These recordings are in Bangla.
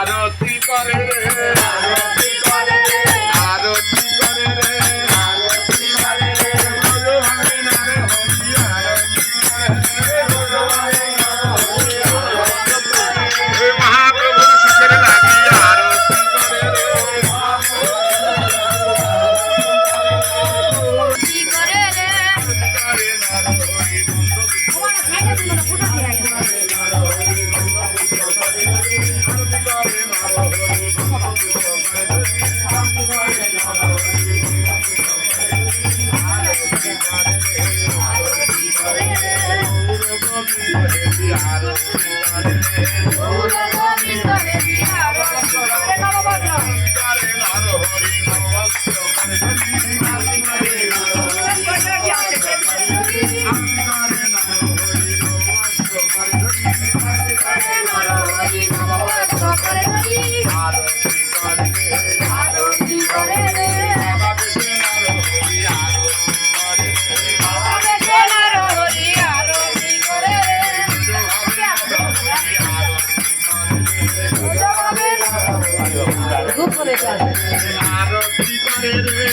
आरती करे रे आरती करे रे आरती करे रे आरती करे रे बोलो हरे नाम हरि आरती करे बोलो हरे नाम हरि महाप्रभु सुखर लागी आरती करे रे आरती करे रे करे नाम हरि भगवान खाइले तुमने फोटो दिया आरती करे रे आरती करे रे आरती करे रे आरती करे रे आरती करे रे गुरु गोविंद करे आरती करे रे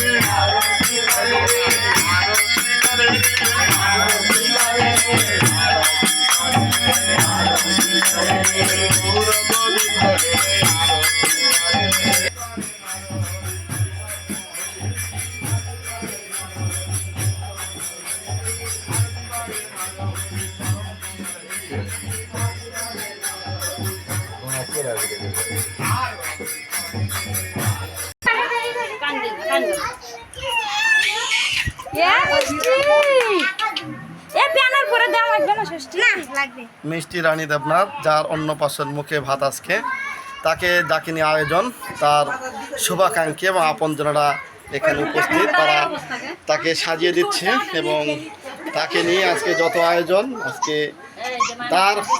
মিষ্টি রানী দেবনাথ, যার অন্নপ্রাশন মুখে ভাত আজকে, তাকে ডাকিনি আয়োজন, তার শুভাকাঙ্ক্ষী এবং আপনজনেরা এখানে উপস্থিত, তারা তাকে সাজিয়ে দিচ্ছে এবং তাকে নিয়ে আজকে যত আয়োজন, আজকে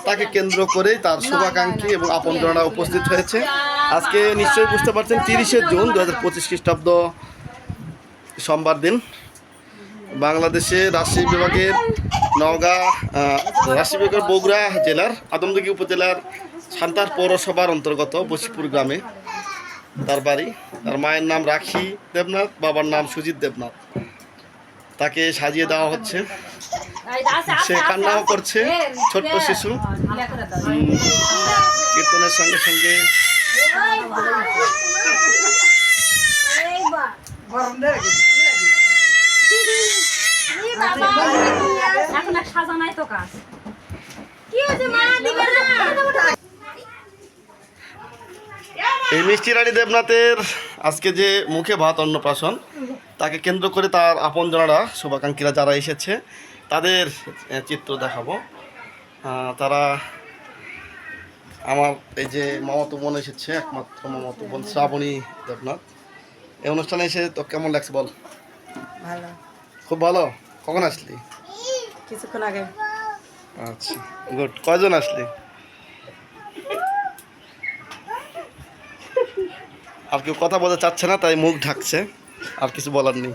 তাকে কেন্দ্র করে তার শুভাকাঙ্ক্ষী এবং আপনজনেরা উপস্থিত হয়েছে। আজকে নিশ্চয়ই বুঝতে পারছেন 30শে জুন 2025 খ্রিস্টাব্দ সোমবার দিন। বাংলাদেশে রাজশাহী বিভাগের রাজশাহী বিভাগের বগুড়া জেলার আদমদীঘি উপজেলার সান্তার পৌরসভার অন্তর্গত বশিপুর গ্রামে তার বাড়ি। তার মায়ের নাম রাখি দেবনাথ, বাবার নাম সুজিত দেবনাথ। তাকে সাজিয়ে দেওয়া হচ্ছে, সে কান্নাও করছে, ছোট্ট শিশু। কীর্তনের সঙ্গে সঙ্গে এই মিষ্টি রানী দেবনাথের আজকে যে মুখে ভাত অন্নপ্রাশন, তাকে কেন্দ্র করে তার আপনজনেরা শুভাকাঙ্ক্ষীরা যারা এসেছে তাদের চিত্র দেখাবো। তারা আমার এই যে মামাতো বোন এসেছে, একমাত্র মামাতো বোন শ্রাবণী দেবনাথ। এই অনুষ্ঠানে এসে তো কেমন লাগছে বল? ভালো, খুব ভালো। কখন আসলি? কিছুক্ষণ আগে। আচ্ছা, গুড। কয়জন আসলি? আর কেউ কথা বলতে চাচ্ছে না, তাই মুখ ঢাকছে, আর কিছু বলার নেই।